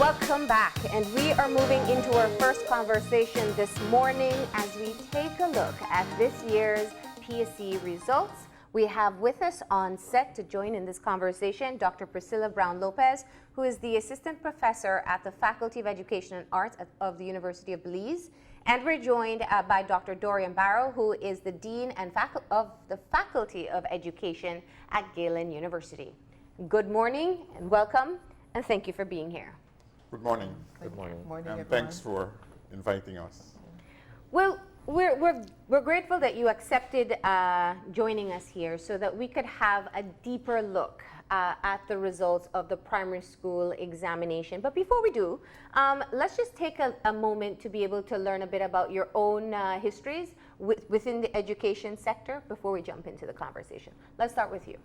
Welcome back, and we are moving into our first conversation this morning as we take a look at this year's PSC results. We have with us on set to join in this conversation Dr. Priscilla Brown-Lopez, who is the Assistant Professor at the Faculty of Education and Arts of the University of Belize. And we're joined by Dr. Dorian Barrow, who is the Dean and of the Faculty of Education at Galen University. Good morning and welcome, and thank you for being here. Good morning. Good morning. And thanks for inviting us. Well, we're grateful that you accepted joining us here so that we could have a deeper look at the results of the primary school examination. But before we do, let's just take a moment to be able to learn a bit about your own histories within the education sector before we jump into the conversation. Let's start with you.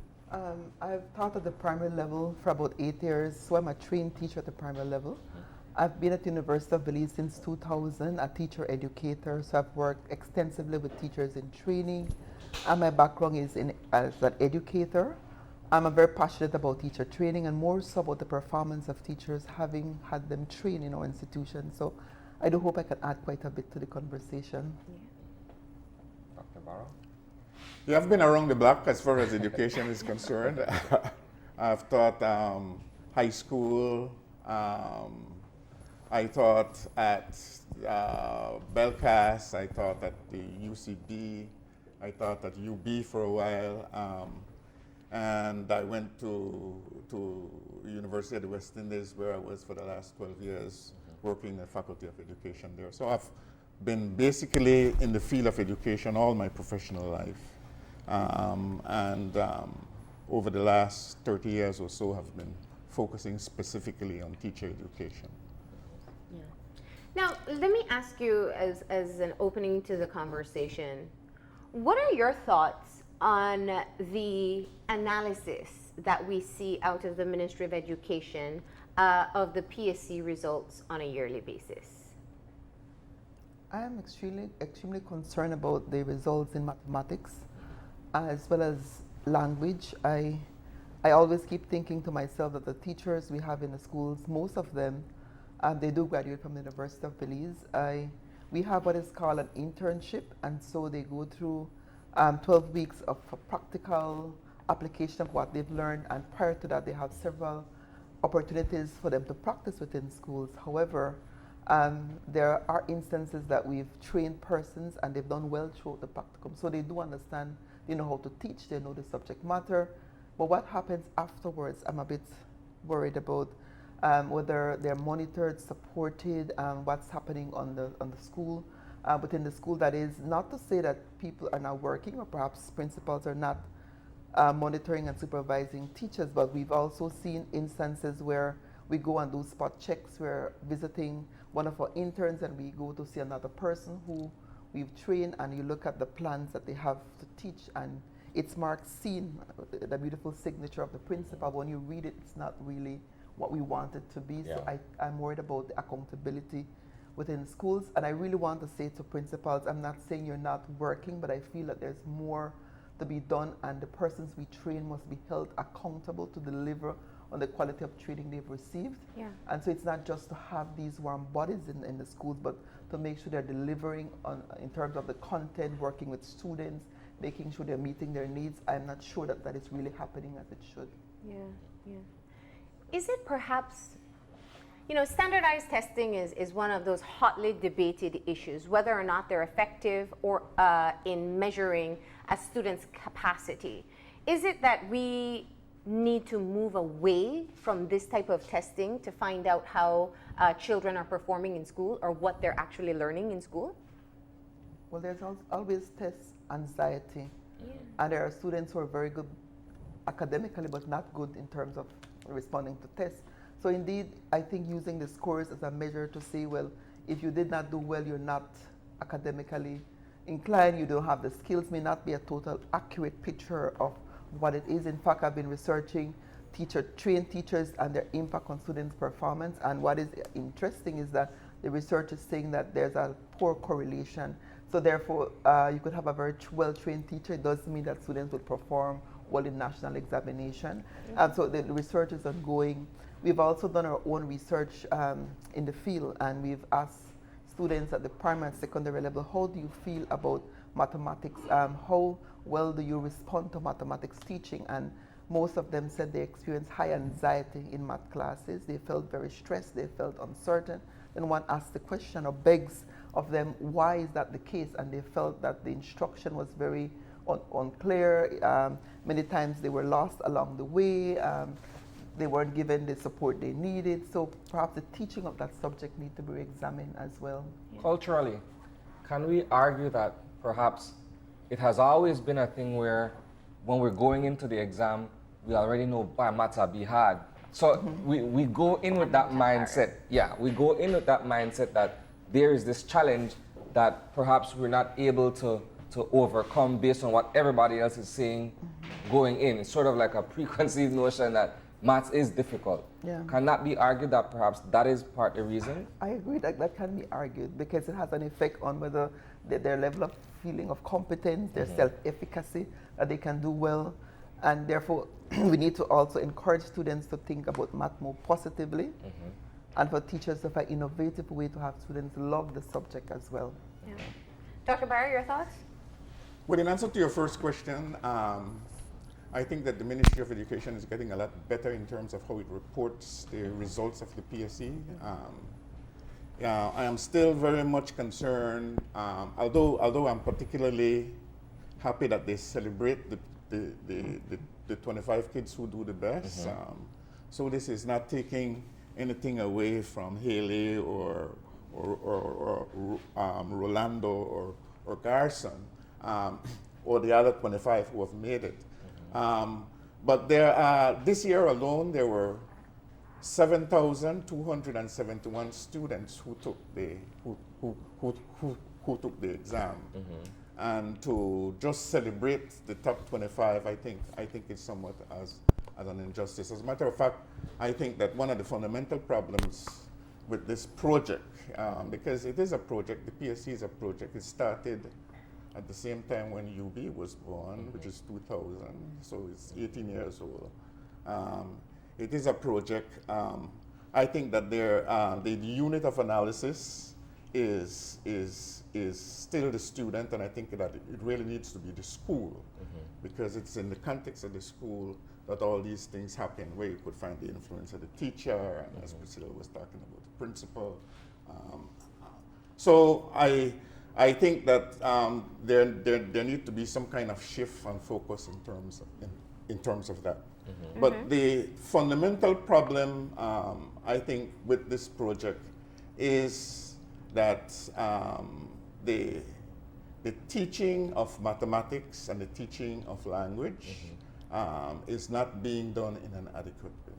I've taught at the primary level for about 8 years, so I'm a trained teacher at the primary level. I've been at the University of Belize since 2000, a teacher educator, so I've worked extensively with teachers in training, and my background is as an educator. I'm very passionate about teacher training and more so about the performance of teachers, having had them train in our institution. So I do hope I can add quite a bit to the conversation. Dr. Barrow? Yeah, I've been around the block as far as education is concerned. I've taught high school. I taught at Belcast. I taught at the UCB. I taught at UB for a while. And I went to University of the West Indies, where I was for the last 12 years, working in the Faculty of Education there. So I've been basically in the field of education all my professional life. Over the last 30 years or so have been focusing specifically on teacher education. Yeah. Now, let me ask you as an opening to the conversation, what are your thoughts on the analysis that we see out of the Ministry of Education of the PSC results on a yearly basis? I am extremely concerned about the results in mathematics as well as language. I always keep thinking to myself that the teachers we have in the schools, most of them, they do graduate from the University of Belize. We have what is called an internship, and so they go through 12 weeks of practical application of what they've learned, and prior to that they have several opportunities for them to practice within schools. However, there are instances that we've trained persons and they've done well throughout the practicum, so they do understand, they know how to teach, they know the subject matter, but what happens afterwards, I'm a bit worried about whether they're monitored, supported, what's happening on the school, within the school. That is not to say that people are not working or perhaps principals are not monitoring and supervising teachers, but we've also seen instances where we go and do spot checks. We're visiting one of our interns and we go to see another person who we've trained, and you look at the plans that they have to teach and it's marked seen, the beautiful signature of the principal. When you read it, it's not really what we want it to be. Yeah. So I'm worried about the accountability within schools, and I really want to say to principals, I'm not saying you're not working, but I feel that there's more to be done, and the persons we train must be held accountable to deliver on the quality of training they've received. Yeah. And so it's not just to have these warm bodies in the schools, but to make sure they're delivering in terms of the content, working with students, making sure they're meeting their needs. I'm not sure that that is really happening as it should. Yeah, yeah. Is it perhaps, standardized testing is one of those hotly debated issues, whether or not they're effective or in measuring a student's capacity. Is it that we need to move away from this type of testing to find out how children are performing in school or what they're actually learning in school? Well, there's always test anxiety. Yeah. And there are students who are very good academically but not good in terms of responding to tests. So indeed, I think using the scores as a measure to say, well, if you did not do well, you're not academically inclined, you don't have the skills, may not be a total accurate picture of what it is. In fact, I've been researching trained teachers and their impact on students' performance, and what is interesting is that the research is saying that there's a poor correlation. So therefore, you could have a very well-trained teacher. It doesn't mean that students will perform well in national examination. Mm-hmm. And so the research is ongoing. We've also done our own research in the field, and we've asked students at the primary and secondary level, how do you feel about mathematics? How well do you respond to mathematics teaching? And most of them said they experienced high anxiety in math classes. They felt very stressed, they felt uncertain. Then one asked the question or begs of them, why is that the case? And they felt that the instruction was very unclear. Many times they were lost along the way. They weren't given the support they needed. So perhaps the teaching of that subject needs to be re-examined as well. Culturally, can we argue that perhaps it has always been a thing where when we're going into the exam, we already know by maths be hard. So we go in with that mindset. Yeah, we go in with that mindset that there is this challenge that perhaps we're not able to overcome based on what everybody else is saying going in. It's sort of like a preconceived notion that maths is difficult. Yeah. Can that be argued that perhaps that is part of the reason? I agree that can be argued because it has an effect on whether their level of feeling of competence, their self-efficacy, that they can do well. And therefore, we need to also encourage students to think about math more positively and for teachers to find innovative way to have students love the subject as well. Yeah. Dr. Barrow, your thoughts? Well, in answer to your first question, I think that the Ministry of Education is getting a lot better in terms of how it reports the results of the PSE. I am still very much concerned, although I'm particularly happy that they celebrate the 25 kids who do the best. So this is not taking anything away from Haley or Rolando or Garson or the other 25 who have made it. But this year alone, there were 7,271 students who took the exam, and to just celebrate the top 25, I think is somewhat as an injustice. As a matter of fact, I think that one of the fundamental problems with this project, because it is a project, the PSC is a project. It started at the same time when UB was born, which is 2000, so it's 18 years old. It is a project. I think that the unit of analysis is still the student, and I think that it really needs to be the school, because it's in the context of the school that all these things happen, where you could find the influence of the teacher, and as Priscilla was talking about, the principal. So I think that there need to be some kind of shift and focus in terms of that. But the fundamental problem, I think, with this project is that the teaching of mathematics and the teaching of language is not being done in an adequate way.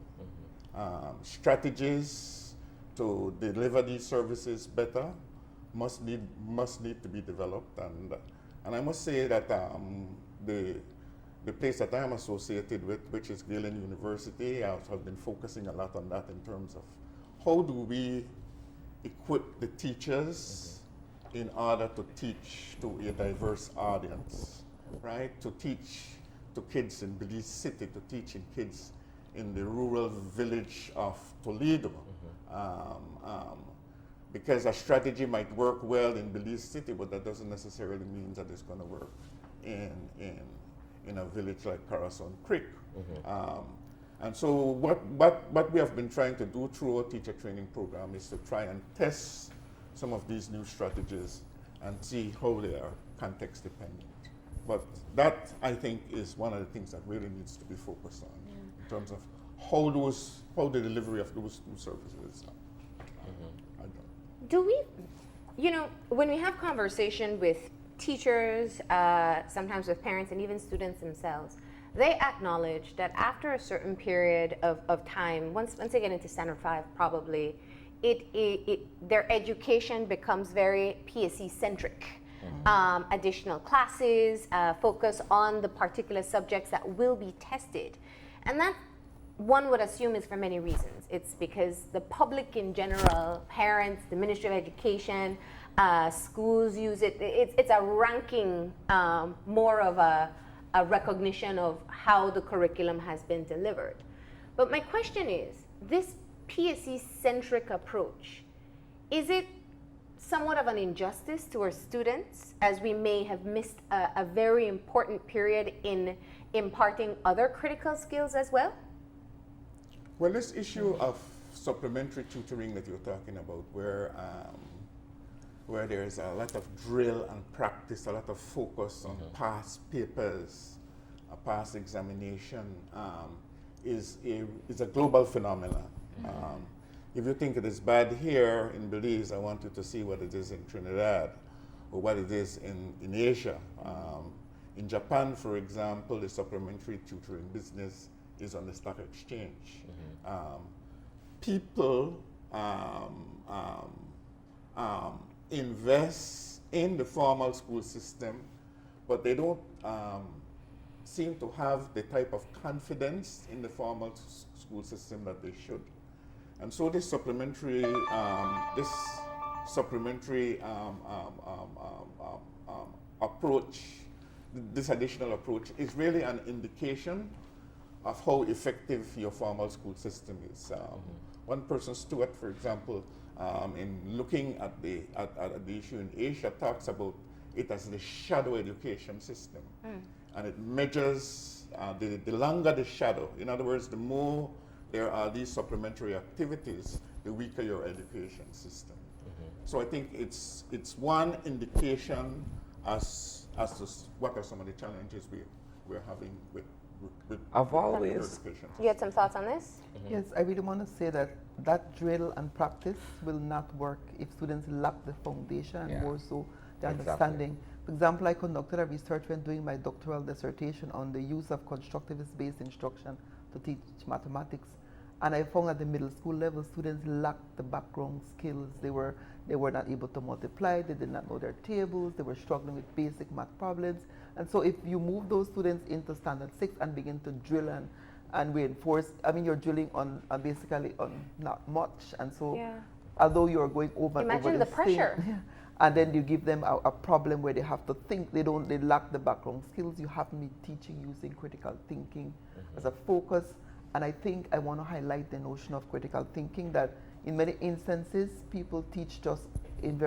Strategies to deliver these services better must need to be developed, and I must say that the place that I am associated with, which is Galen University, I have been focusing a lot on that in terms of how do we equip the teachers in order to teach to a diverse audience, right? To teach to kids in Belize City, to teach in kids in the rural village of Toledo. Because a strategy might work well in Belize City, but that doesn't necessarily mean that it's going to work in a village like Corazon Creek. And so what we have been trying to do through our teacher training program is to try and test some of these new strategies and see how they are context dependent. But that, I think, is one of the things that really needs to be focused on in terms of how the delivery of those two services are. Do we, when we have conversation with teachers, sometimes with parents and even students themselves, they acknowledge that after a certain period of time, once they get into Standard 5 probably, their education becomes very PSE-centric. Additional classes, focus on the particular subjects that will be tested. And that, one would assume, is for many reasons. It's because the public in general, parents, the Ministry of Education, schools use it. It's a ranking, more of a recognition of how the curriculum has been delivered. But my question is, this PSE-centric approach, is it somewhat of an injustice to our students, as we may have missed a very important period in imparting other critical skills as well? Well, this issue of supplementary tutoring that you're talking about, where there's a lot of drill and practice, a lot of focus on past papers, a past examination, is a global phenomenon. If you think it is bad here in Belize, I want you to see what it is in Trinidad, or what it is in Asia. In Japan, for example, the supplementary tutoring business is on the stock exchange. People invest in the formal school system, but they don't seem to have the type of confidence in the formal school system that they should. And so this supplementary approach, this additional approach, is really an indication of how effective your formal school system is. One person, Stuart, for example, in looking at the issue in Asia, talks about it as the shadow education system. And it measures the longer the shadow. In other words, the more there are these supplementary activities, the weaker your education system. So I think it's one indication as to what are some of the challenges we're having with I've always. education. You had some thoughts on this? Yes, I really want to say that drill and practice will not work if students lack the foundation and more so the understanding. For example, I conducted a research when doing my doctoral dissertation on the use of constructivist-based instruction to teach mathematics. And I found at the middle school level, students lacked the background skills. They were not able to multiply, they did not know their tables, they were struggling with basic math problems. And so if you move those students into standard 6 and begin to drill and reinforce, I mean, you're drilling on basically on not much. And so although you're going over and over Imagine the pressure. and then you give them a problem where they have to think, they lack the background skills. You have me teaching using critical thinking as a focus. And I think I want to highlight the notion of critical thinking, that in many instances, people teach just in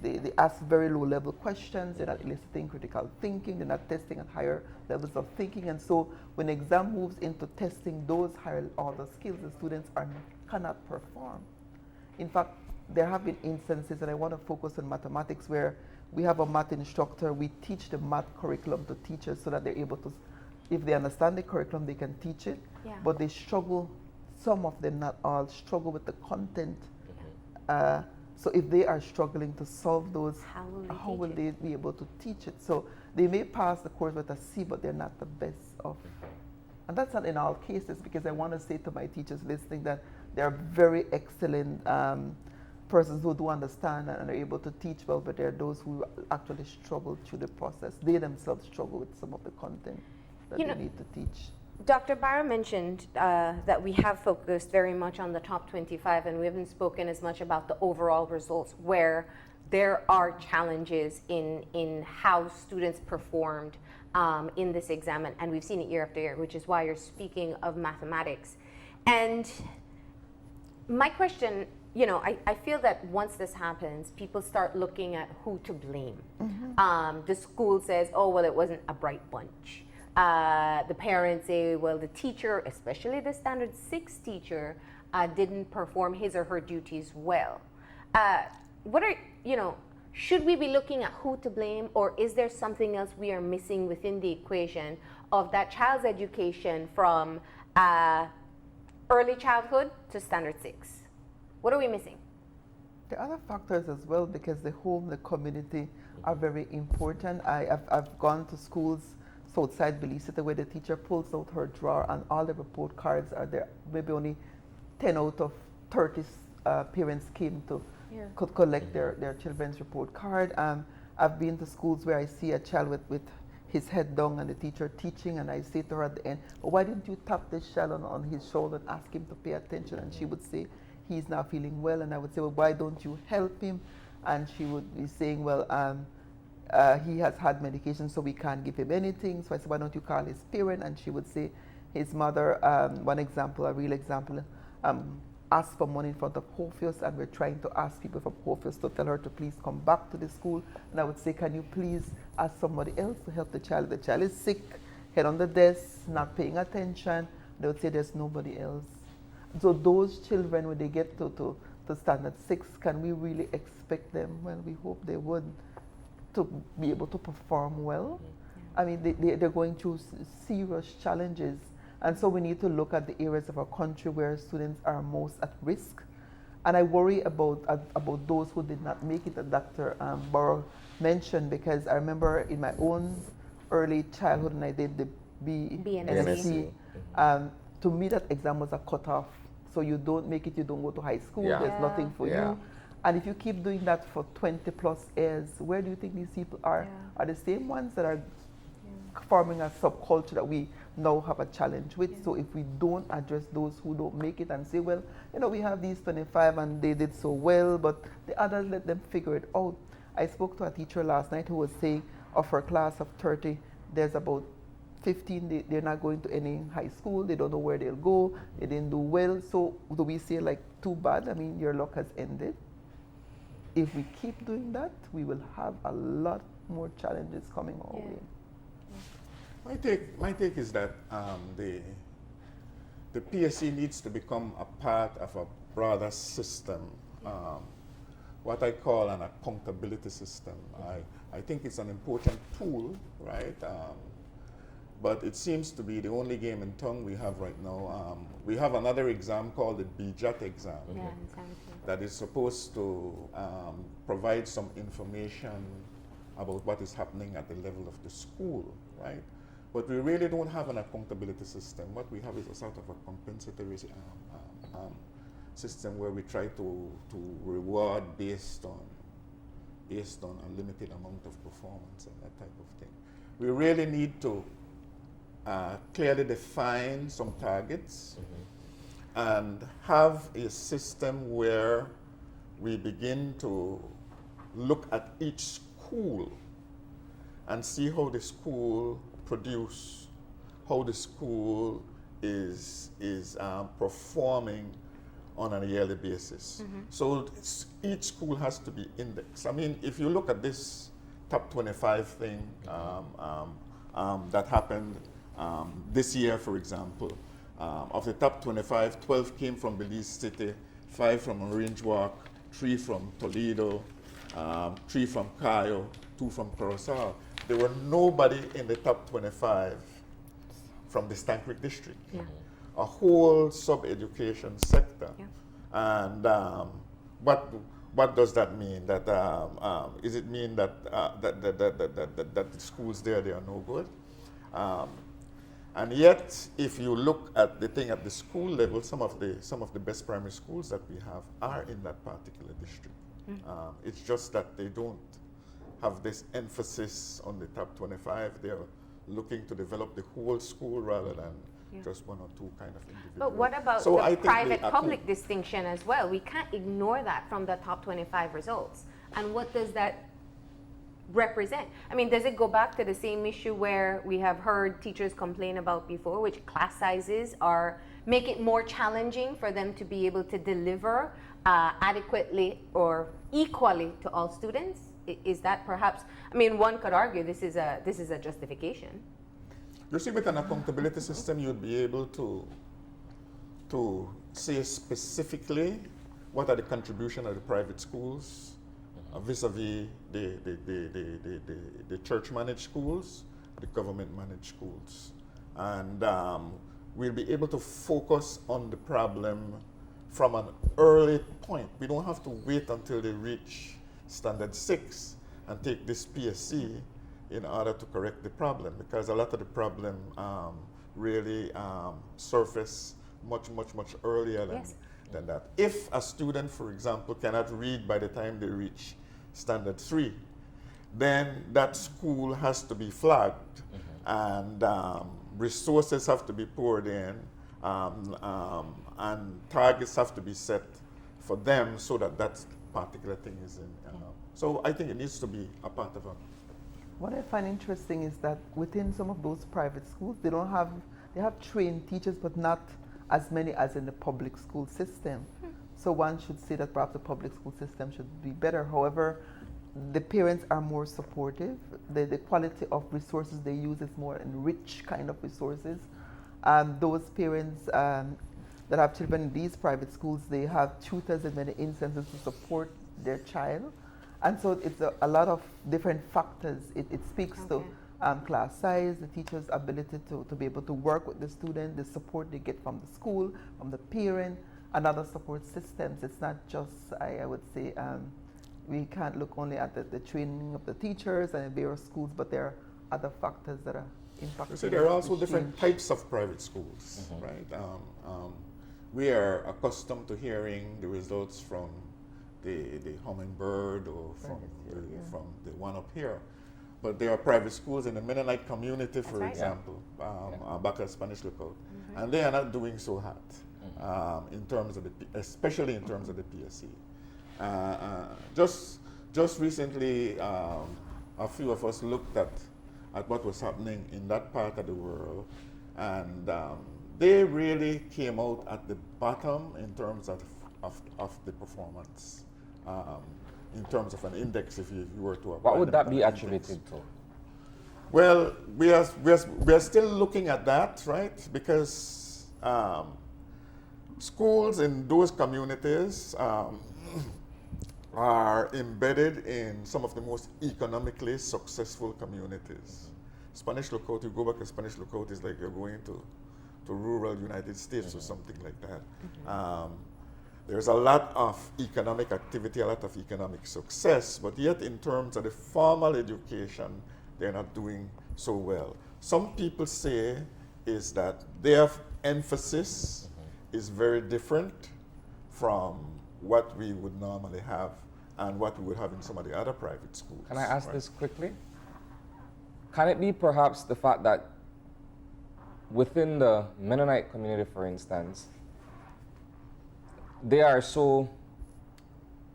they ask very low level questions, they're not eliciting critical thinking, they're not testing at higher levels of thinking. And so when the exam moves into testing those higher order skills, the students cannot perform. In fact, there have been instances, and I want to focus on mathematics, where we have a math instructor, we teach the math curriculum to teachers so that they're able to, if they understand the curriculum, they can teach it, but they struggle, some of them, not all, struggle with the content. So if they are struggling to solve those, how will they be able to teach it? So they may pass the course with a C, but they're not the best of. And that's not in all cases, because I want to say to my teachers listening that they are very excellent persons who do understand and are able to teach well, but there are those who actually struggle through the process. They themselves struggle with some of the content that they need to teach. Dr. Barrow mentioned that we have focused very much on the top 25, and we haven't spoken as much about the overall results, where there are challenges in how students performed in this exam, and we've seen it year after year, which is why you're speaking of mathematics. And my question, I feel that once this happens, people start looking at who to blame. The school says, oh, well, it wasn't a bright bunch. The parents say, well, the teacher, especially the standard 6 teacher, didn't perform his or her duties well. Should we be looking at who to blame, or is there something else we are missing within the equation of that child's education from early childhood to standard 6? What are we missing? There are other factors as well, because the home, the community are very important. I've gone to schools outside Belize where the teacher pulls out her drawer and all the report cards are there. Maybe only 10 out of 30 parents came to could collect their children's report card. I've been to schools where I see a child with his head down and the teacher teaching, and I say to her at the end, well, why didn't you tap this child on his shoulder and ask him to pay attention? And she would say, he's not feeling well. And I would say, well, why don't you help him? And she would be saying, well, he has had medication, so we can't give him anything. So I said, why don't you call his parent? And she would say, his mother, one example, a real example, ask for money in front of Hofius, and we're trying to ask people from Hofius to tell her to please come back to the school. And I would say, can you please ask somebody else to help the child? The child is sick, head on the desk, not paying attention. They would say there's nobody else. So those children, when they get to standard 6, can we really expect them, well, we hope they would, to be able to perform well? I mean, they're going through serious challenges. And so we need to look at the areas of our country where students are most at risk. And I worry about those who did not make it, that Dr. Barrow mentioned, because I remember in my own early childhood, and I did the BNSC, to me that exam was a cutoff. So you don't make it, you don't go to high school, there's nothing for you. And if you keep doing that for 20 plus years, where do you think these people are? Are the same ones that are forming a subculture that we now have a challenge with? So if we don't address those who don't make it and say, well, you know, we have these 25 and they did so well, but the others, let them figure it out. I spoke to a teacher last night who was saying of her class of 30, there's about 15, they're not going to any high school, they don't know where they'll go, they didn't do well. So do we say, like, too bad? I mean, your luck has ended. If we keep doing that, we will have a lot more challenges coming our way. My take is that the PSE needs to become a part of a broader system, what I call an accountability system. I think it's an important tool, right? But it seems to be the only game in town we have right now. We have another exam called the BJAT exam that is supposed to provide some information about what is happening at the level of the school, right? But we really don't have an accountability system. What we have is a sort of a compensatory system where we try to reward based on a limited amount of performance and that type of thing. We really need to clearly define some targets and have a system where we begin to look at each school and see how the school how the school is performing on a yearly basis. So each school has to be indexed. I mean, if you look at this top 25 thing that happened this year, for example, of the top 25, 12 came from Belize City, 5 from Orange Walk, 3 from Toledo, 3 from Cayo, 2 from Curacao. There were nobody in the top 25 from the Stank Creek district. A whole sub-education sector. And what does that mean? That does it mean that the schools there, they are no good? And yet, if you look at the thing at the school level, some of the best primary schools that we have are in that particular district. It's just that they don't have this emphasis on the top 25. They're looking to develop the whole school rather than just 1 or 2 kind of individuals. But what about the private-public distinction as well? We can't ignore that from the top 25 results. And what does that represent? I mean, does it go back to the same issue where we have heard teachers complain about before, which class sizes make it more challenging for them to be able to deliver adequately or equally to all students? Is that perhaps, I mean, one could argue this is a justification. You see, with an accountability system, you'd be able to say specifically what are the contribution of the private schools vis-a-vis the church-managed schools, the government-managed schools. And we'll be able to focus on the problem from an early point. We don't have to wait until they reach standard 6 and take this PSC in order to correct the problem, because a lot of the problem really surface much earlier than that. If a student, for example, cannot read by the time they reach standard 3, then that school has to be flagged and resources have to be poured in and targets have to be set for them so that that particular thing is in. So I think it needs to be a part of it. What I find interesting is that within some of those private schools, they have trained teachers, but not as many as in the public school system. So one should say that perhaps the public school system should be better. However, the parents are more supportive. The quality of resources they use is more enriched kind of resources. Those parents that have children in these private schools, they have tutors in many instances to support their child. And so it's a lot of different factors. It speaks to class size, the teacher's ability to be able to work with the student, the support they get from the school, from the parent, and other support systems. It's not just, I would say, we can't look only at the training of the teachers and various schools, but there are other factors that are impacting. So there are also different types of private schools, right? We are accustomed to hearing the results from the Hummingbird or from the one up here. But there are private schools in the Mennonite community, for example, back at Spanish Lookout, and they are not doing so hot in terms of especially in terms of the PSE. Just recently, a few of us looked at what was happening in that part of the world, and they really came out at the bottom in terms of the performance. In terms of an index, if you were to apply. What would that be attributed to? Well, we are still looking at that, right? Because schools in those communities are embedded in some of the most economically successful communities. Spanish Lookout, you go back to Spanish Lookout, is like you're going to rural United States or something like that. There's a lot of economic activity, a lot of economic success, but yet in terms of the formal education, they're not doing so well. Some people say is that their emphasis is very different from what we would normally have and what we would have in some of the other private schools. Can I ask this quickly? Can it be perhaps the fact that within the Mennonite community, for instance, they are so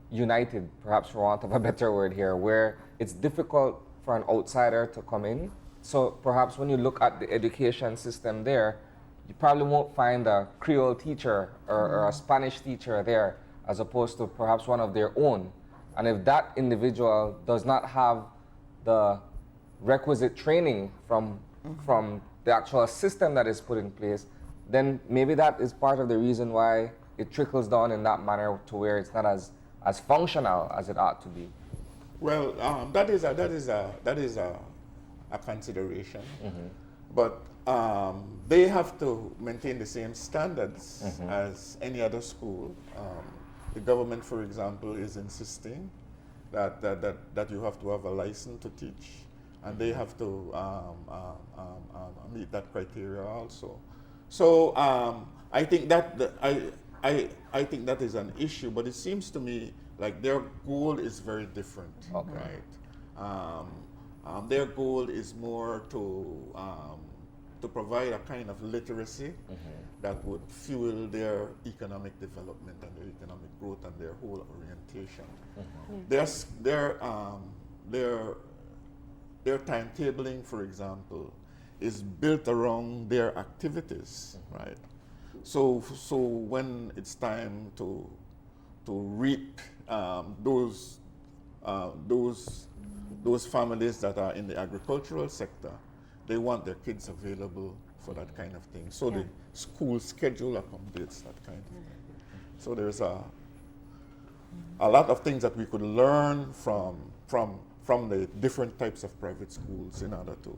united, perhaps for want of a better word here, where it's difficult for an outsider to come in. So perhaps when you look at the education system there, you probably won't find a Creole teacher or a Spanish teacher there, as opposed to perhaps one of their own. And if that individual does not have the requisite training from the actual system that is put in place, then maybe that is part of the reason why it trickles down in that manner to where it's not as functional as it ought to be. Well, that is a consideration, but they have to maintain the same standards as any other school. The government, for example, is insisting that you have to have a license to teach, and they have to meet that criteria also. So I think I think that is an issue, but it seems to me like their goal is very different, right? Their goal is more to provide a kind of literacy that would fuel their economic development and their economic growth and their whole orientation. Their timetabling, for example, is built around their activities, right? So when it's time to reap those families that are in the agricultural sector, they want their kids available for that kind of thing. So the school schedule accommodates that kind of thing. So there's a lot of things that we could learn from the different types of private schools in order to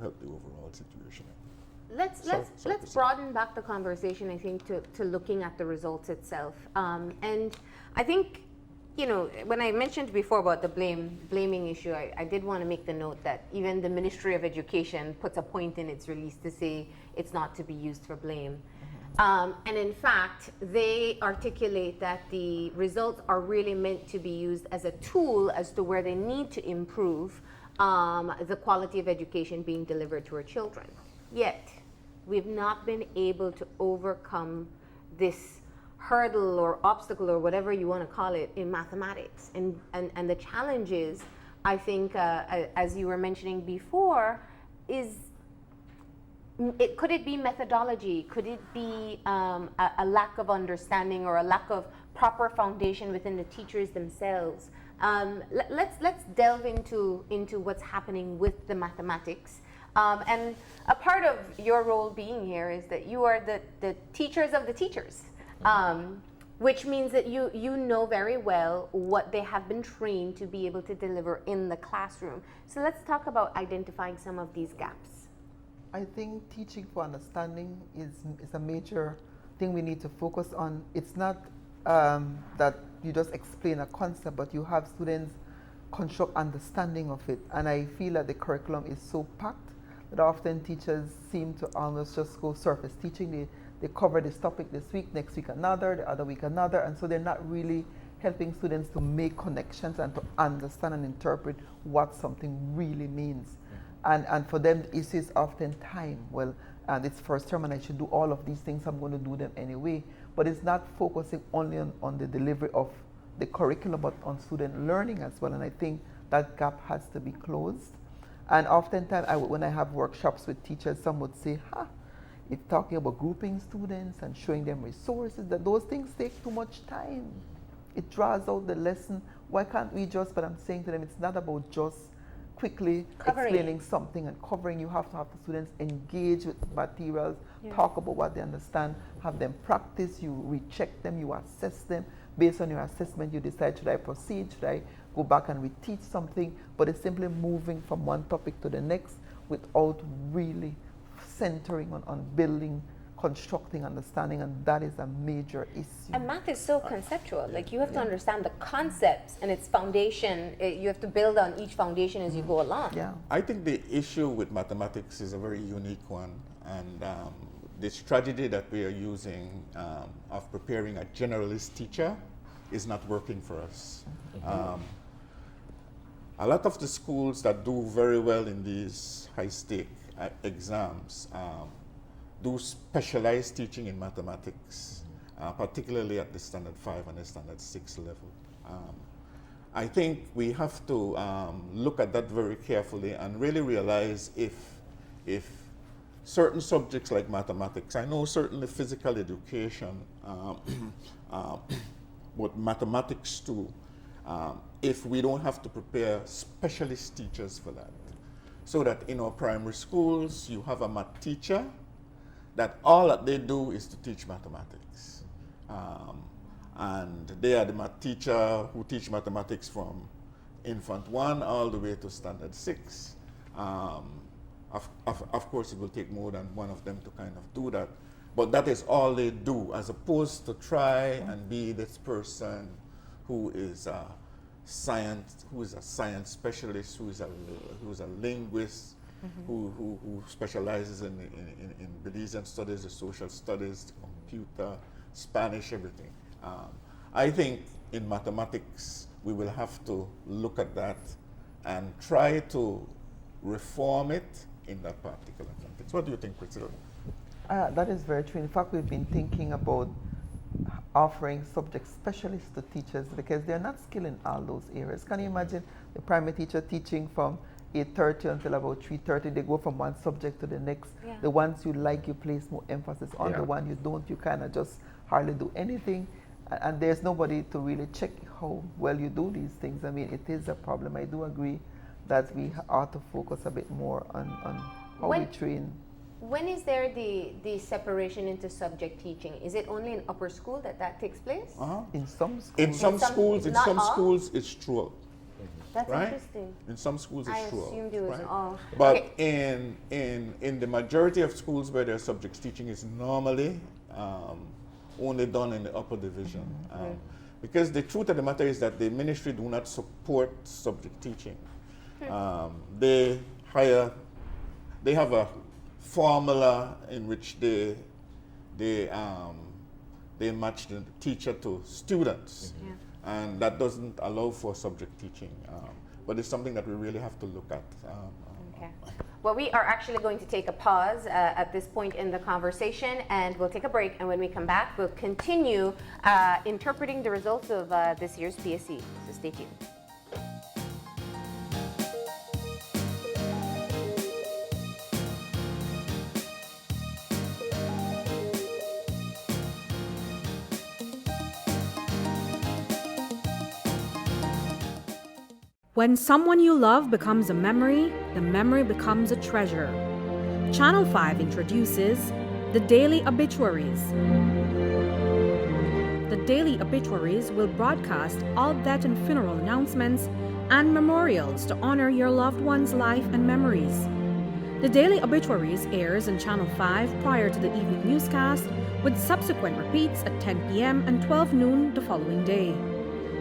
help the overall situation. Let's broaden back the conversation, I think, to looking at the results itself. And I think, you know, when I mentioned before about the blaming issue, I did want to make the note that even the Ministry of Education puts a point in its release to say it's not to be used for blame. And in fact, they articulate that the results are really meant to be used as a tool as to where they need to improve the quality of education being delivered to our children. Yet, we've not been able to overcome this hurdle or obstacle or whatever you want to call it in mathematics. And the challenge is, I think, as you were mentioning before, is could it be methodology? Could it be a lack of understanding or a lack of proper foundation within the teachers themselves? Let's delve into what's happening with the mathematics. And a part of your role being here is that you are the teachers of the teachers, which means that you know very well what they have been trained to be able to deliver in the classroom. So let's talk about identifying some of these gaps. I think teaching for understanding is a major thing we need to focus on. It's not that you just explain a concept, but you have students construct understanding of it. And I feel that the curriculum is so packed that often teachers seem to almost just go surface teaching. They cover this topic this week, next week another, the other week another, and so they're not really helping students to make connections and to understand and interpret what something really means. And for them, it is often time. Well, it's first term and I should do all of these things, I'm going to do them anyway. But it's not focusing only on the delivery of the curriculum, but on student learning as well. And I think that gap has to be closed. And oftentimes, when I have workshops with teachers, some would say, it's talking about grouping students and showing them resources, that those things take too much time. It draws out the lesson. Why can't we just, but I'm saying to them, it's not about just quickly explaining something and covering. You have to have the students engage with materials, talk about what they understand, have them practice, you recheck them, you assess them. Based on your assessment, you decide, should I proceed, should I go back and reteach something? But it's simply moving from one topic to the next without really centering on building, constructing understanding, and that is a major issue. And math is so conceptual. Like, you have to understand the concepts and its foundation. You have to build on each foundation as you go along. Yeah. I think the issue with mathematics is a very unique one, and the strategy that we are using of preparing a generalist teacher is not working for us. A lot of the schools that do very well in these high-stake exams do specialized teaching in mathematics, particularly at the Standard 5 and the Standard 6 level. I think we have to look at that very carefully and really realize if certain subjects like mathematics, I know certainly physical education, but mathematics too, if we don't have to prepare specialist teachers for that. So that in our primary schools, you have a math teacher that all that they do is to teach mathematics. And they are the math teacher who teach mathematics from infant 1 all the way to standard 6. Of course, it will take more than one of them to kind of do that. But that is all they do, as opposed to try and be this person who is a science specialist, who is a linguist, who specializes in Belizean studies, the social studies, computer, Spanish, everything. I think in mathematics, we will have to look at that and try to reform it in that particular context. What do you think, Priscilla? That is very true. In fact, we've been thinking about offering subject specialists to teachers because they're not skilled in all those areas. Can you imagine the primary teacher teaching from 8:30 until about 3:30? They go from one subject to the next. Yeah. The ones you like, you place more emphasis on. The one you don't, you kind of just hardly do anything. And there's nobody to really check how well you do these things. I mean, it is a problem. I do agree that we ought to focus a bit more on how we train. When is there the separation into subject teaching? Is it only in upper school that takes place? In some schools. In some schools, it's true. That's right? interesting. In some schools, it's true. I assumed it was all. But in the majority of schools where there are subjects teaching, is normally only done in the upper division. Because the truth of the matter is that the ministry do not support subject teaching. They have a formula in which they match the teacher to students, and that doesn't allow for subject teaching. But it's something that we really have to look at. Okay. Well, we are actually going to take a pause at this point in the conversation, and we'll take a break. And when we come back, we'll continue interpreting the results of this year's PSC. So stay tuned. When someone you love becomes a memory, the memory becomes a treasure. Channel 5 introduces the Daily Obituaries. The Daily Obituaries will broadcast all death and funeral announcements and memorials to honor your loved one's life and memories. The Daily Obituaries airs on Channel 5 prior to the evening newscast, with subsequent repeats at 10 p.m. and 12 noon the following day.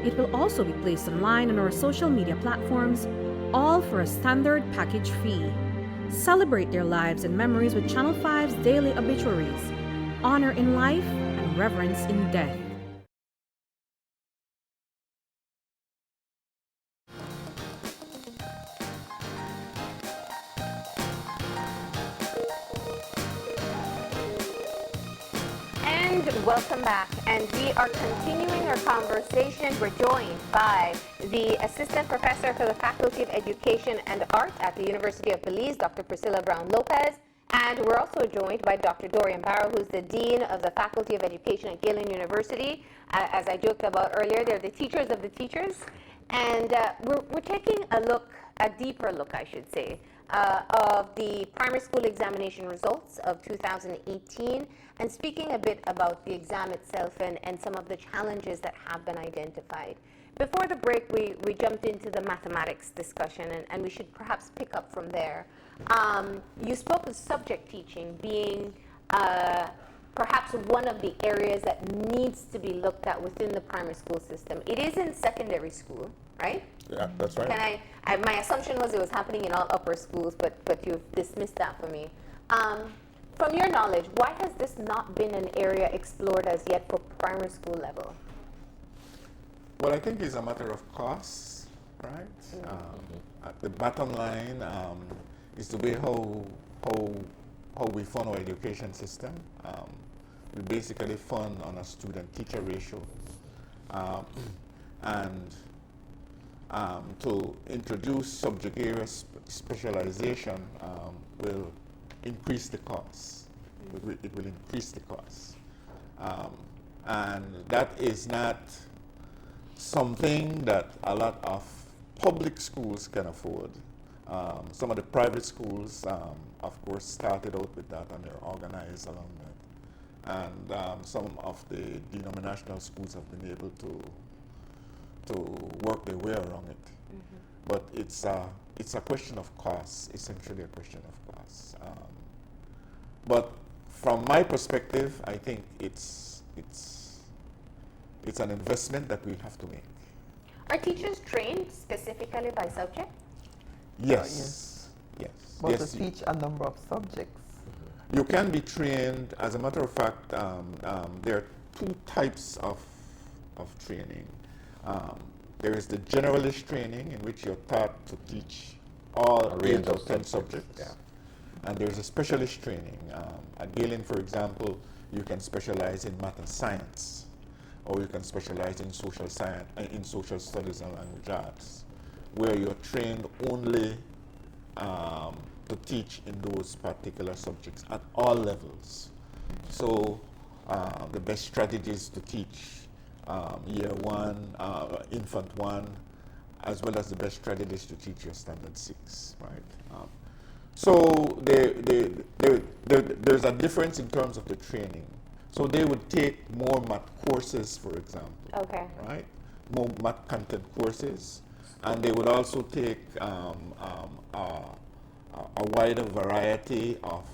It will also be placed online on our social media platforms, all for a standard package fee. Celebrate their lives and memories with Channel 5's Daily Obituaries. Honor in life and reverence in death. And welcome back. And we are continuing our conversation. We're joined by the Assistant Professor for the Faculty of Education and Art at the University of Belize, Dr. Priscilla Brown-Lopez. And we're also joined by Dr. Dorian Barrow, who's the Dean of the Faculty of Education at Galen University. As I joked about earlier, they're the teachers of the teachers. And we're taking a deeper look, I should say, of the primary school examination results of 2018, and speaking a bit about the exam itself and some of the challenges that have been identified. Before the break, we jumped into the mathematics discussion, and we should perhaps pick up from there. You spoke of subject teaching being perhaps one of the areas that needs to be looked at within the primary school system. It is in secondary school, right? Yeah, that's right. My assumption was it was happening in all upper schools, but you've dismissed that for me. From your knowledge, why has this not been an area explored as yet for primary school level? Well, I think it's a matter of cost, right? The bottom line is the way how we fund our education system. We basically fund on a student-teacher ratio, and to introduce subject area specialization will increase the cost. It will increase the cost, and that is not something that a lot of public schools can afford. Some of the private schools, of course, started out with that, and they're organized along that. And some of the denominational schools have been able to work their way around it. But it's a question of cost, essentially a question of cost. But from my perspective, I think it's an investment that we have to make. Are teachers trained specifically by subject? Yes. Yes. But Yes. to teach a number of subjects. You can be trained. As a matter of fact, there are two types of training. There is the generalist training, in which you're taught to teach all 8 or 10 subjects. Yeah. And there's a specialist training. At Galen, for example, you can specialize in math and science, or you can specialize in social science, in social studies and language arts, where you're trained only to teach in those particular subjects at all levels. So the best strategies to teach year 1, infant 1, as well as the best strategies to teach your standard 6, right? So there's a difference in terms of the training. So they would take more math courses, for example. Okay. Right? More math content courses. And they would also take a wider variety of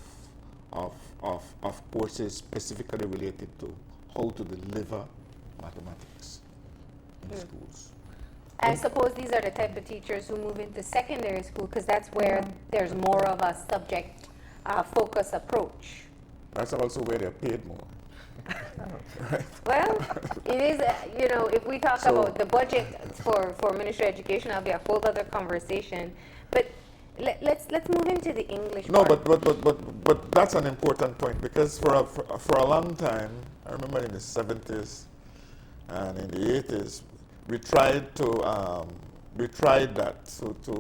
courses specifically related to how to deliver mathematics in schools. I suppose these are the type of teachers who move into secondary school, because that's where there's more of a subject focus approach. That's also where they're paid more. Well, it is, if we talk about the budget for Ministry of Education, that'll be a whole other conversation. But let's move into the English No, part. but that's an important point, because for a long time, I remember in the 70s and in the 80s, we tried that, so to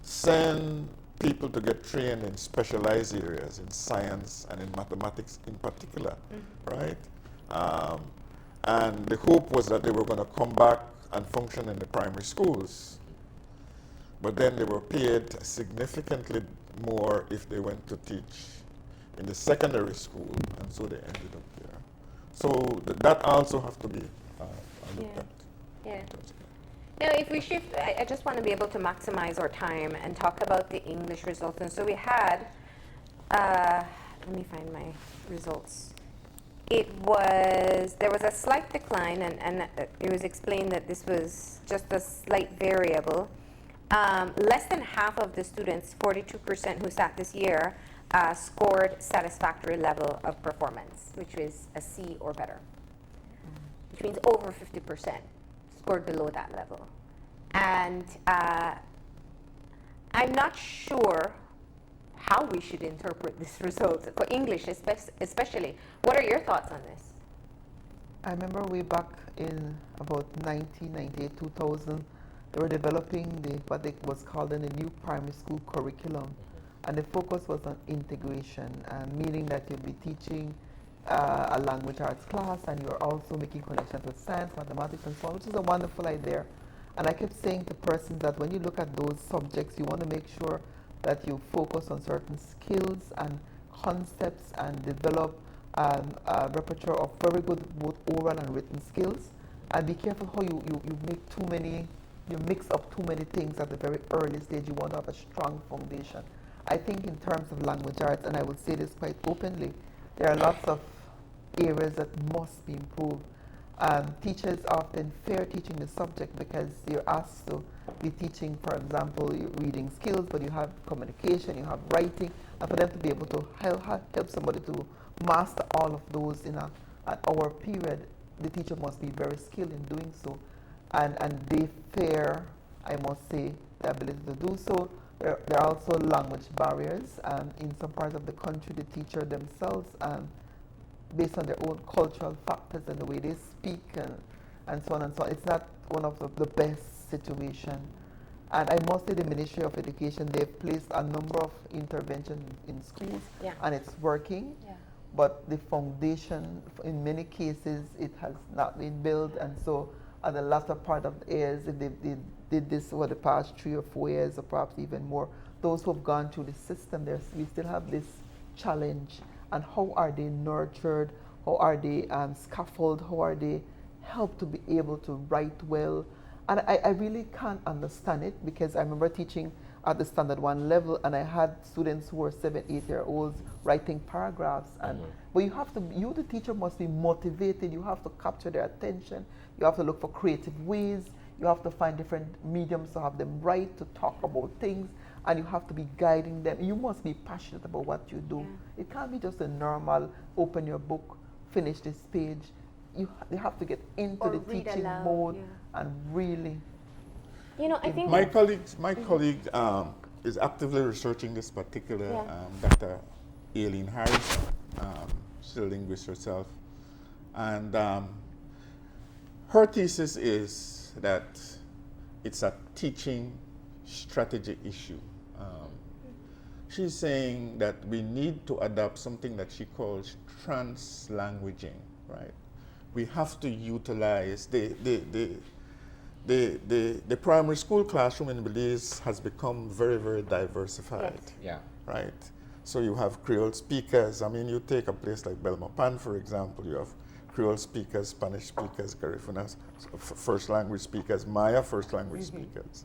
send people to get trained in specialized areas, in science and in mathematics in particular, right? And the hope was that they were going to come back and function in the primary schools. but then they were paid significantly more if they went to teach in the secondary school, and so they ended up there. So that also have to be looked Yeah. at. Yeah. Now, if we shift, I just want to be able to maximize our time and talk about the English results. And so we had, let me find my results. There was a slight decline, and it was explained that this was just a slight variable. Less than half of the students, 42% who sat this year, scored satisfactory level of performance, which was a C or better, which means over 50% scored below that level. And I'm not sure how we should interpret this result for English especially. What are your thoughts on this? I remember way back in about 1998, 2000, they were developing what was called in the new primary school curriculum. And the focus was on integration, meaning that you'll be teaching a language arts class, and you're also making connections with science, mathematics, and so on, which is a wonderful idea. And I kept saying to persons that when you look at those subjects, you want to make sure that you focus on certain skills and concepts and develop a repertoire of very good both oral and written skills. And be careful how you mix up too many things at the very early stage. You want to have a strong foundation. I think in terms of language arts, and I will say this quite openly, there are lots of areas that must be improved. Teachers often fear teaching the subject because you're asked to be teaching, for example, your reading skills, but you have communication, you have writing, and for them to be able to help somebody to master all of those in an hour period, the teacher must be very skilled in doing so. And they fear, I must say, the ability to do so. There are also language barriers. In some parts of the country, the teacher themselves, based on their own cultural factors and the way they speak and so on and so on, it's not one of the best situations. And I must say the Ministry of Education, they've placed a number of interventions in schools, and it's working. Yeah. But the foundation, in many cases, it has not been built, and so at the latter part of the years, if they did this over the past 3 or 4 years, or perhaps even more, those who have gone through the system, we still have this challenge. And how are they nurtured? How are they scaffolded? How are they helped to be able to write well? And I really can't understand it, because I remember teaching at the standard 1 level, and I had students who were 7, 8-year-olds writing paragraphs. And but you the teacher must be motivated. You have to capture their attention. You have to look for creative ways. You have to find different mediums to have them write, to talk about things, and you have to be guiding them. You must be passionate about what you do. Yeah. It can't be just a normal, open your book, finish this page. They have to get into the teaching mode and really. You know, I think my colleague is actively researching this particular, Dr. Aileen Harris, she's a linguist herself, and her thesis is that it's a teaching strategy issue. She's saying that we need to adopt something that she calls trans-languaging, right? We have to utilize the primary school classroom in Belize has become very, very diversified. Yes. Yeah. Right? So you have Creole speakers. I mean, you take a place like Belmopan, for example, you have Creole speakers, Spanish speakers, Garifuna first language speakers, Maya first language speakers.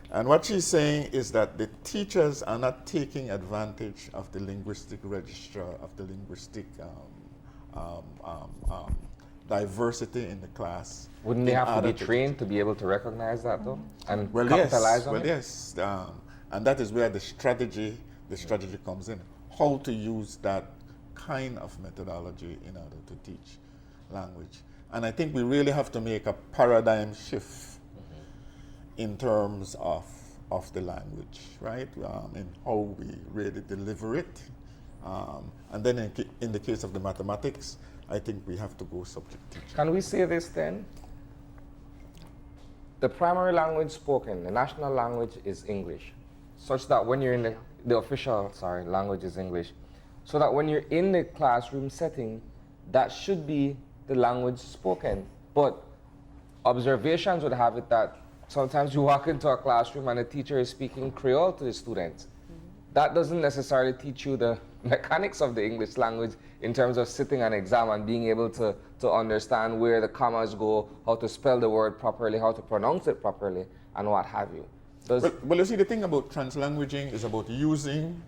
And what she's saying is that the teachers are not taking advantage of the linguistic register, of the linguistic diversity in the class. Wouldn't they have to be trained to be able to recognize that, though, and capitalize on it? Yes, and that is where the strategy comes in. How to use that kind of methodology in order to teach language. And I think we really have to make a paradigm shift in terms of the language, right? In how we really deliver it. And then in the case of the mathematics, I think we have to go subject teaching. Can we say this then? The primary language spoken, the national language is English, such that when you're in the official, language is English, so that when you're in the classroom setting, that should be the language spoken. But observations would have it that Sometimes you walk into a classroom and the teacher is speaking Creole to the students. That doesn't necessarily teach you the mechanics of the English language in terms of sitting an exam and being able to understand where the commas go, how to spell the word properly, how to pronounce it properly, and what have you. Well, you see, the thing about translanguaging is about using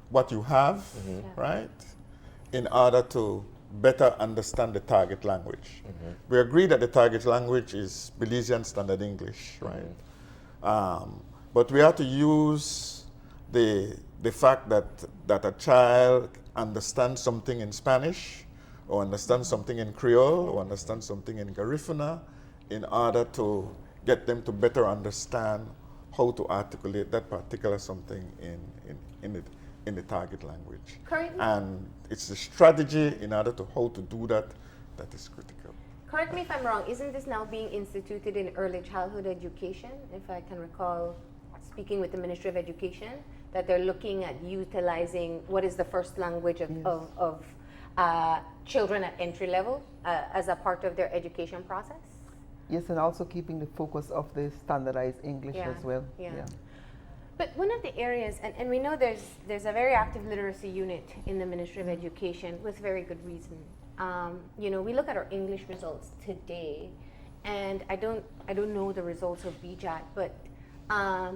what you have, right, in order to better understand the target language. We agree that the target language is Belizean Standard English, right? But we have to use the fact that a child understands something in Spanish, or understands something in Creole, or understands something in Garifuna, in order to get them to better understand how to articulate that particular something in the target language. Correct. And it's the strategy in order to how to do that that is critical. Correct me if I'm wrong, isn't this now being instituted in early childhood education? If I can recall speaking with the Ministry of Education, that they're looking at utilizing what is the first language of children at entry level as a part of their education process? Yes, and also keeping the focus of the standardized English as well. Yeah. But one of the areas, and we know there's a very active literacy unit in the Ministry of Education with very good reason. You know, we look at our English results today, and I don't know the results of BJAT, but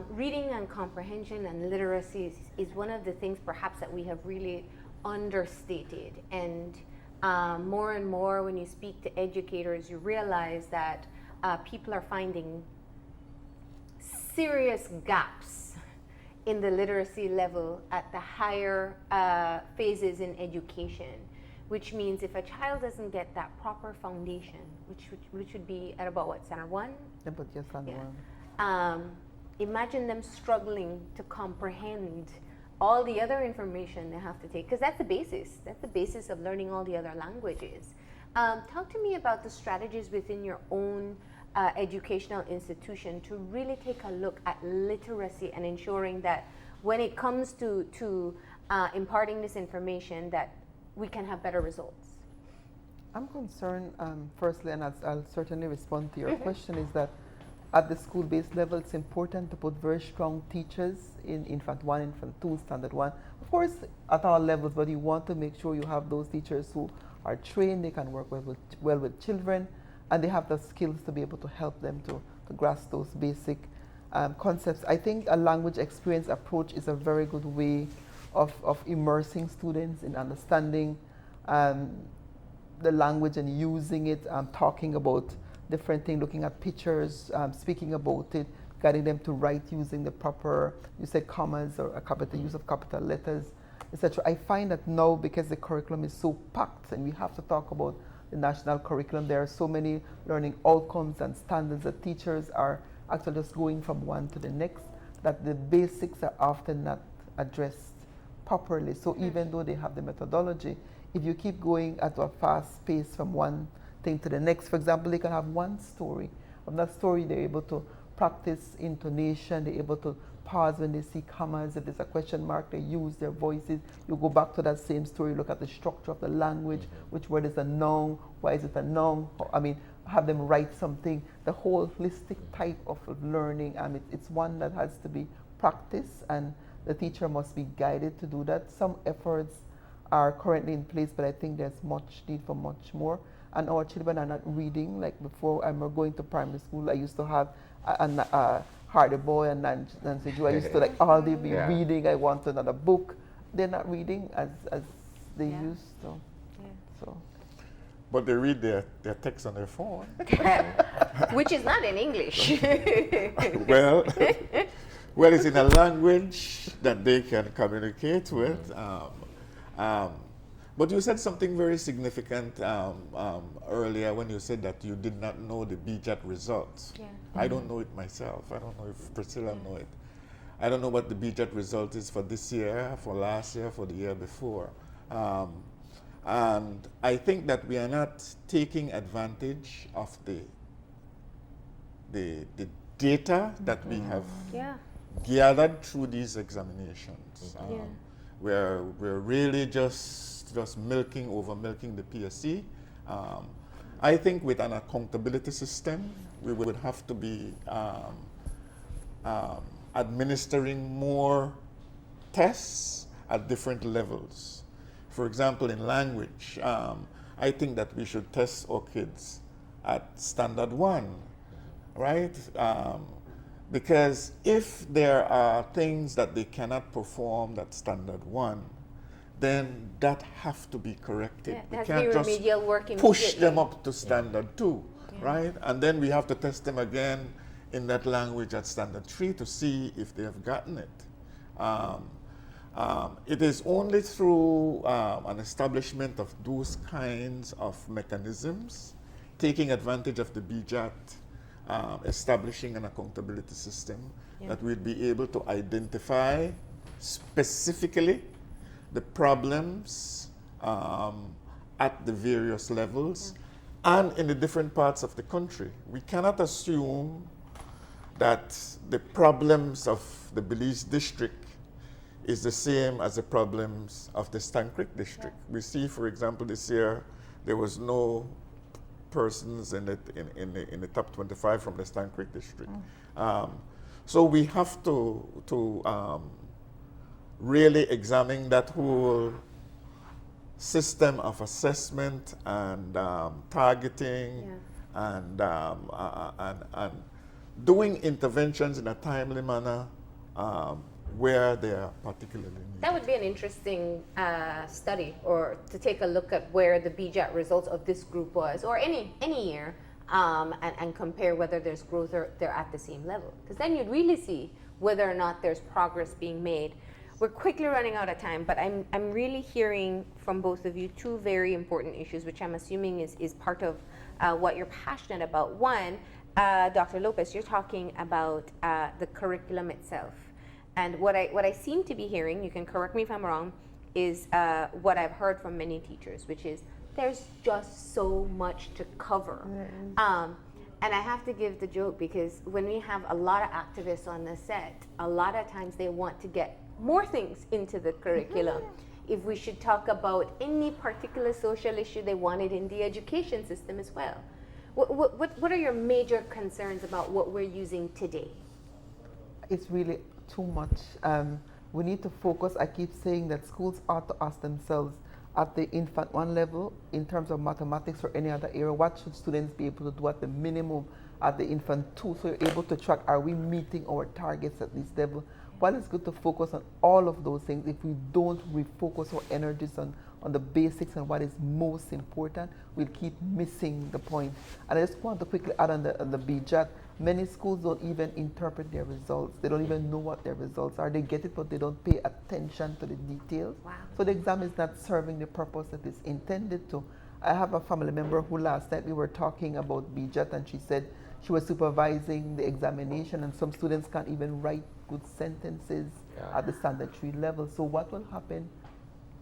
reading and comprehension and literacy is one of the things perhaps that we have really understated. And more and more when you speak to educators, you realize that people are finding serious gaps in the literacy level at the higher phases in education, which means if a child doesn't get that proper foundation, which should be at about what, standard 1? Yeah, but yes, standard 1. Imagine them struggling to comprehend all the other information they have to take, because that's the basis. That's the basis of learning all the other languages. Talk to me about the strategies within your own educational institution to really take a look at literacy and ensuring that when it comes to imparting this information, that we can have better results. I'm concerned, firstly, and I'll certainly respond to your question, is that at the school-based level, it's important to put very strong teachers in Infant 1, Infant 2, Standard 1. Of course, at all levels, but you want to make sure you have those teachers who are trained, they can work well with children, and they have the skills to be able to help them to grasp those basic concepts. I think a language experience approach is a very good way of immersing students in understanding the language and using it, talking about different things, looking at pictures, speaking about it, guiding them to write using the proper, you said commas or use of capital letters, etc. I find that now, because the curriculum is so packed, and we have to talk about the national curriculum, there are so many learning outcomes and standards that teachers are actually just going from one to the next, that the basics are often not addressed properly. So even though they have the methodology, if you keep going at a fast pace from one thing to the next, for example, they can have one story. From that story, they're able to practice intonation, they're able to pause when they see commas. If there's a question mark, they use their voices. You go back to that same story, look at the structure of the language, which word is a noun, why is it a noun? I mean, have them write something. The whole holistic type of learning, it's one that has to be practiced, and the teacher must be guided to do that. Some efforts are currently in place, but I think there's much need for much more. And our children are not reading. Like before I was going to primary school, I used to have a Hardy Boy and Nancy Drew. I used to like all day be reading. I want another book. They're not reading as they used to. So. But they read their text on their phone. Which is not in English. well, it's in a language that they can communicate with. But you said something very significant earlier when you said that you did not know the BJAT results. Yeah. I don't know it myself. I don't know if Priscilla know it. I don't know what the BJAT result is for this year, for last year, for the year before. And I think that we are not taking advantage of the data that we have gathered through these examinations. We're really just milking the PSC. I think with an accountability system, we would have to be administering more tests at different levels. For example, in language, I think that we should test our kids at standard 1, right? Because if there are things that they cannot perform at standard 1, then that have to be corrected. Yeah, we has can't to be just remedial work push them immediately. up to standard 2, right? And then we have to test them again in that language at standard 3 to see if they have gotten it. It is only through an establishment of those kinds of mechanisms, taking advantage of the BJAT, establishing an accountability system, that we'll be able to identify specifically the problems at the various levels and in the different parts of the country. We cannot assume that the problems of the Belize district is the same as the problems of the Stan Creek district. We see, for example, this year there was no persons in the top 25 from the Stan Creek district. So we have to really examine that whole system of assessment and targeting and doing interventions in a timely manner where they are particularly needed. That would be an interesting study, or to take a look at where the BJAT results of this group was, or any year, and compare whether there's growth or they're at the same level. Because then you'd really see whether or not there's progress being made. We're quickly running out of time, but I'm really hearing from both of you two very important issues, which I'm assuming is part of what you're passionate about. One, Dr. Lopez, you're talking about the curriculum itself. And what I seem to be hearing, you can correct me if I'm wrong, is what I've heard from many teachers, which is there's just so much to cover. And I have to give the joke, because when we have a lot of activists on the set, a lot of times they want to get more things into the curriculum. If we should talk about any particular social issue, they want it in the education system as well. What are your major concerns about what we're using today? It's really too much. We need to focus. I keep saying that schools ought to ask themselves at the infant 1 level, in terms of mathematics or any other area, what should students be able to do at the minimum at the infant 2, so you're able to track, are we meeting our targets at this level? While it's good to focus on all of those things, if we don't refocus our energies on the basics and what is most important, we'll keep missing the point. And I just want to quickly add on the BJAT, many schools don't even interpret their results. They don't even know what their results are. They get it, but they don't pay attention to the details. Wow. So the exam is not serving the purpose that it's intended to. I have a family member who last night we were talking about BJAT, and she said she was supervising the examination, and some students can't even write good sentences at the standard 3 level. So what will happen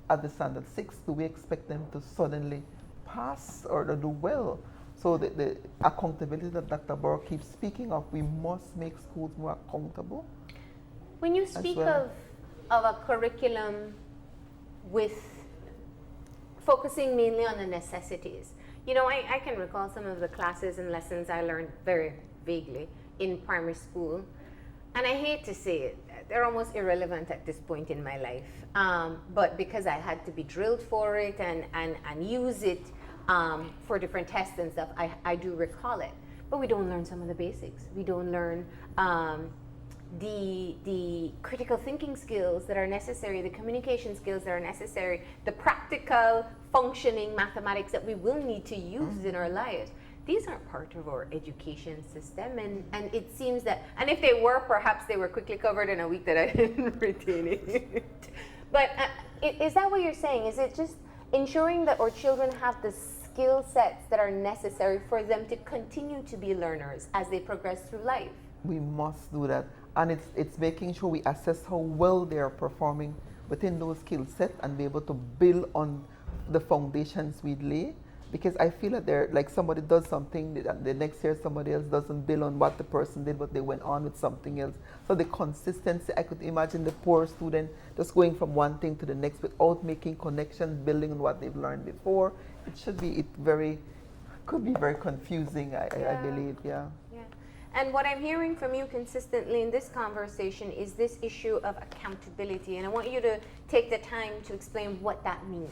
at the standard 6? Do we expect them to suddenly pass or to do well? So the accountability that Dr. Barrow keeps speaking of, we must make schools more accountable. When you speak of a curriculum with focusing mainly on the necessities, you know, I can recall some of the classes and lessons I learned very vaguely in primary school. And I hate to say it, they're almost irrelevant at this point in my life. But because I had to be drilled for it and use it for different tests and stuff, I do recall it. But we don't learn some of the basics. We don't learn the critical thinking skills that are necessary, the communication skills that are necessary, the practical functioning mathematics that we will need to use in our lives. These aren't part of our education system, and it seems that, and if they were, perhaps they were quickly covered in a week that I didn't retain it. But is that what you're saying? Is it just ensuring that our children have the skill sets that are necessary for them to continue to be learners as they progress through life? We must do that. And it's making sure we assess how well they are performing within those skill sets and be able to build on the foundations we lay. Because I feel that they're like somebody does something, the next year somebody else doesn't build on what the person did, but they went on with something else. So the consistency, I could imagine the poor student just going from one thing to the next without making connections, building on what they've learned before. It should be very could be very confusing, I Yeah. believe, yeah. Yeah. And what I'm hearing from you consistently in this conversation is this issue of accountability. And I want you to take the time to explain what that means.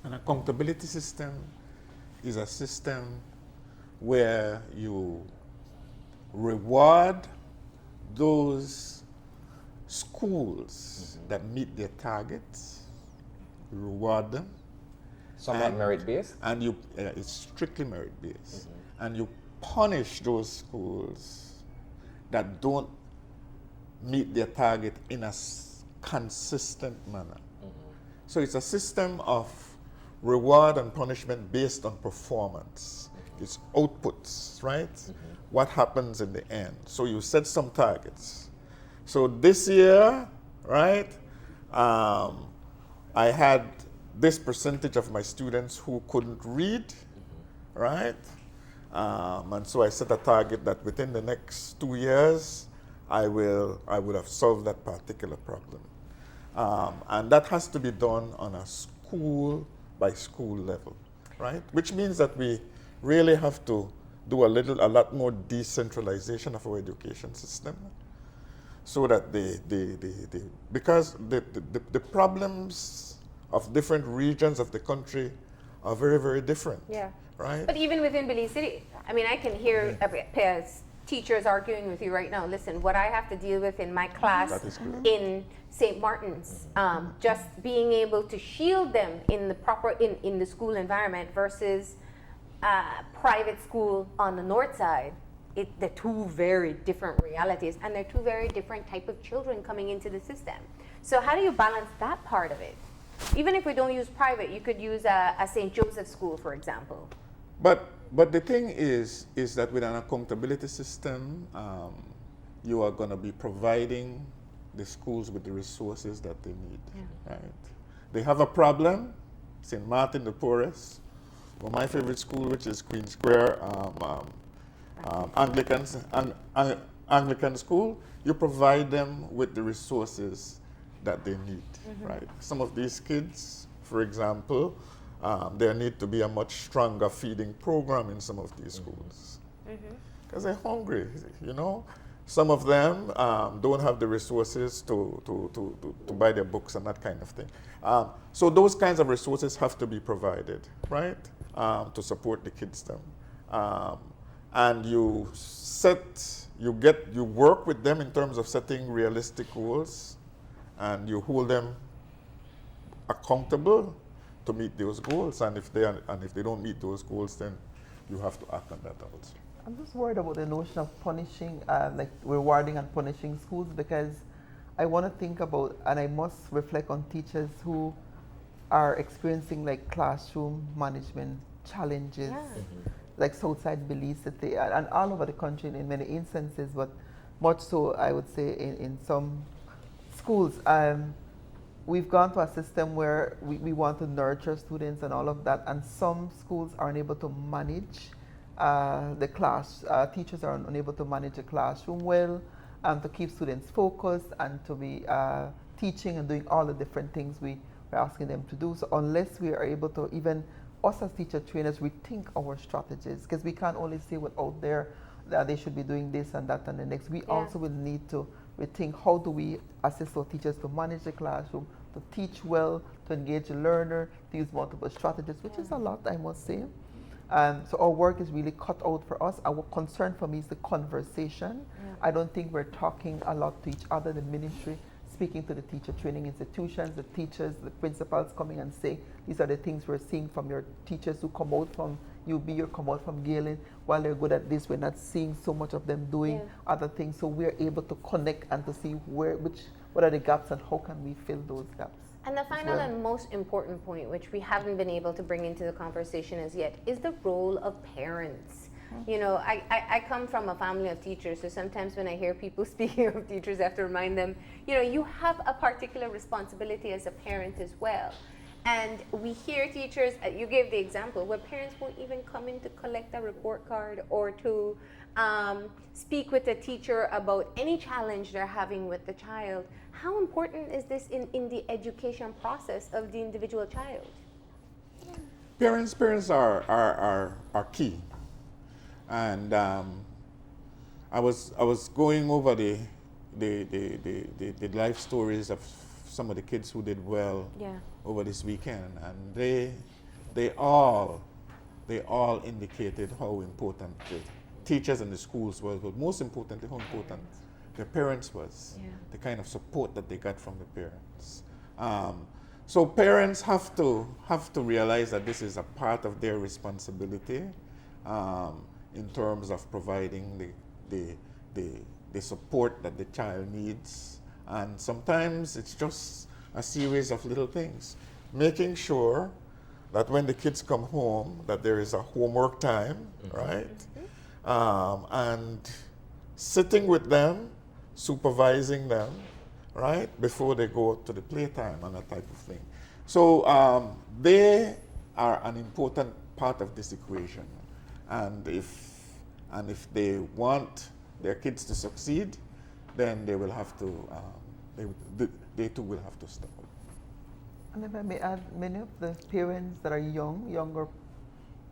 An accountability system is a system where you reward those schools that meet their targets, you reward them, Somewhat And- merit-based. and you it's strictly merit-based, and you punish those schools that don't meet their target in a consistent manner. So it's a system of reward and punishment based on performance. It's outputs, right? What happens in the end. So you set some targets. So this year, right, I had this percentage of my students who couldn't read, right? And so I set a target that within the next 2 years, I would have solved that particular problem. And that has to be done on a school by school level, right? Which means that we really have to do a lot more decentralization of our education system, so that because the problems of different regions of the country are very, very different. Yeah. Right? But even within Belize City, I mean, I can hear teachers arguing with you right now. Listen, what I have to deal with in my class That is correct. in St. Martin's, just being able to shield them in the proper in the school environment versus private school on the north side. They're two very different realities, and they're two very different type of children coming into the system. So how do you balance that part of it? Even if we don't use private, you could use a St. Joseph school, for example. But the thing is that with an accountability system, you are going to be providing the schools with the resources that they need. Right? They have a problem. St. Martin, the poorest. Well, my favorite school, which is Queen Square, Anglican school, you provide them with the resources that they need, right? Some of these kids, for example, there need to be a much stronger feeding program in some of these schools because they're hungry, you know. Some of them don't have the resources to buy their books and that kind of thing. So those kinds of resources have to be provided, right, to support the kids then. And you work with them in terms of setting realistic goals, and you hold them accountable to meet those goals. And if they don't meet those goals, then you have to act on that also. I'm just worried about the notion of punishing, like rewarding and punishing schools, because I want to think about, and I must reflect on teachers who are experiencing like classroom management challenges, like Southside Belize City, and all over the country in many instances, but much so I would say in some schools. We've gone to a system where we want to nurture students and all of that, and some schools are unable to manage the class. Teachers are unable to manage the classroom well, to keep students focused and to be teaching and doing all the different things we're asking them to do. So unless we are able to, even us as teacher trainers, rethink our strategies, because we can't only say what's out there that they should be doing this and that and the next. We also will need to rethink how do we assist our teachers to manage the classroom, to teach well, to engage the learner, to use multiple strategies, which is a lot, I must say. So our work is really cut out for us. Our concern for me is the conversation. I don't think we're talking a lot to each other, the ministry, speaking to the teacher training institutions, the teachers, the principals coming and saying, these are the things we're seeing from your teachers who come out from UB or come out from Galen. While they're good at this, we're not seeing so much of them doing other things. So we're able to connect and to see what are the gaps and how can we fill those gaps. And the final and most important point, which we haven't been able to bring into the conversation as yet, is the role of parents. You know, I come from a family of teachers, so sometimes when I hear people speaking of teachers, I have to remind them, you know, you have a particular responsibility as a parent as well. And we hear teachers, you gave the example, where parents won't even come in to collect a report card or to speak with the teacher about any challenge they're having with the child. How important is this in the education process of the individual child? Parents are key. And I was going over the life stories of some of the kids who did well over this weekend, and they all indicated how important the teachers and the schools were, but most importantly, how important their parents was, the kind of support that they got from the parents. So parents have to realize that this is a part of their responsibility in terms of providing the support that the child needs. And sometimes it's just a series of little things. Making sure that when the kids come home, that there is a homework time, right? And sitting with them, supervising them, right? Before they go to the playtime and that type of thing. So they are an important part of this equation. And if they want their kids to succeed, then they will have to, they too will have to step up. And if I may add, many of the parents that are younger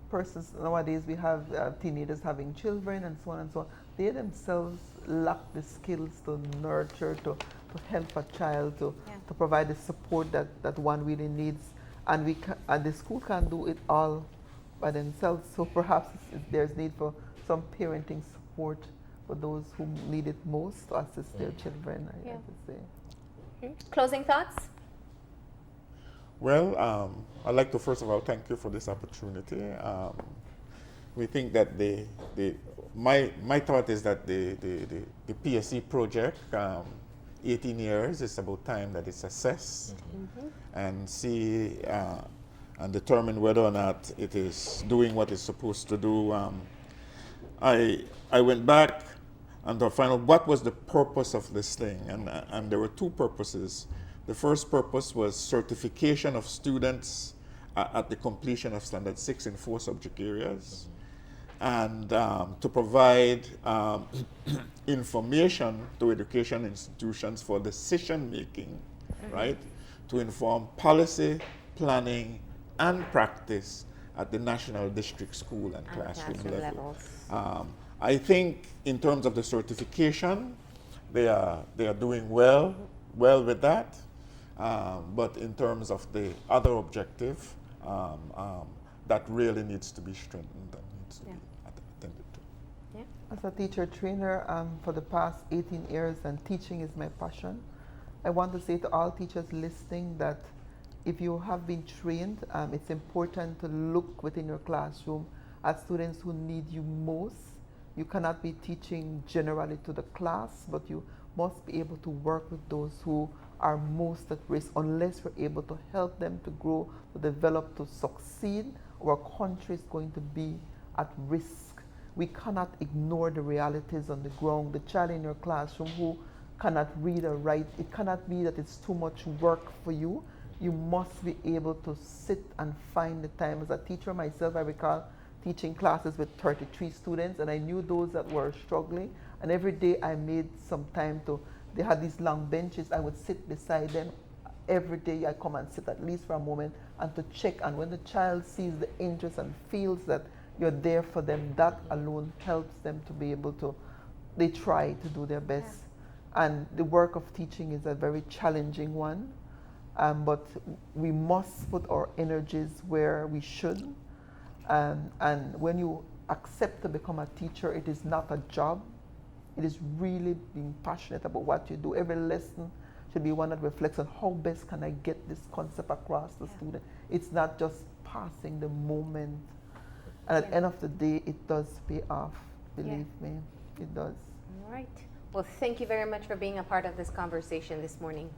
persons, nowadays we have teenagers having children and so on and so on, they themselves lack the skills to nurture, to help a child, to provide the support that one really needs. And the school can't do it all by themselves, so perhaps there's need for some parenting support for those who need it most to assist their children, I would say. Closing thoughts? Well, I'd like to first of all thank you for this opportunity. We think that my thought is that the PSE project, 18 years, it's about time that it's assessed and see and determine whether or not it is doing what it's supposed to do. I went back and to find out what was the purpose of this thing, and there were two purposes. The first purpose was certification of students at the completion of Standard 6 in 4 subject areas, and to provide information to education institutions for decision making, right? To inform policy, planning, and practice at the national, district, school, and classroom level. I think in terms of the certification, they are doing well with that. But in terms of the other objective, that really needs to be strengthened and needs to be attended to. As a teacher trainer for the past 18 years, and teaching is my passion, I want to say to all teachers listening that if you have been trained, it's important to look within your classroom at students who need you most. You cannot be teaching generally to the class, but you must be able to work with those who are most at risk. Unless we're able to help them to grow, to develop, to succeed, our country is going to be at risk. We cannot ignore the realities on the ground. The child in your classroom who cannot read or write, it cannot be that it's too much work for you. You must be able to sit and find the time. As a teacher myself, I recall teaching classes with 33 students, and I knew those that were struggling, and every day I made some time to, they had these long benches, I would sit beside them. Every day I come and sit at least for a moment and to check, and when the child sees the interest and feels that you're there for them, that alone helps them to be able to, they try to do their best. And the work of teaching is a very challenging one, but we must put our energies where we should. And when you accept to become a teacher, it is not a job. It is really being passionate about what you do. Every lesson should be one that reflects on how best can I get this concept across to the student. It's not just passing the moment. And at the end of the day, it does pay off. Believe me, it does. All right. Well, thank you very much for being a part of this conversation this morning.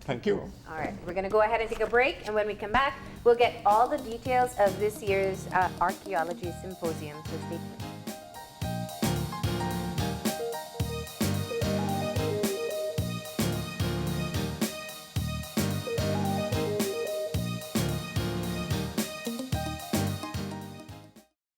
Thank you. All right, we're going to go ahead and take a break, and when we come back, we'll get all the details of this year's archaeology symposium. So stay tuned.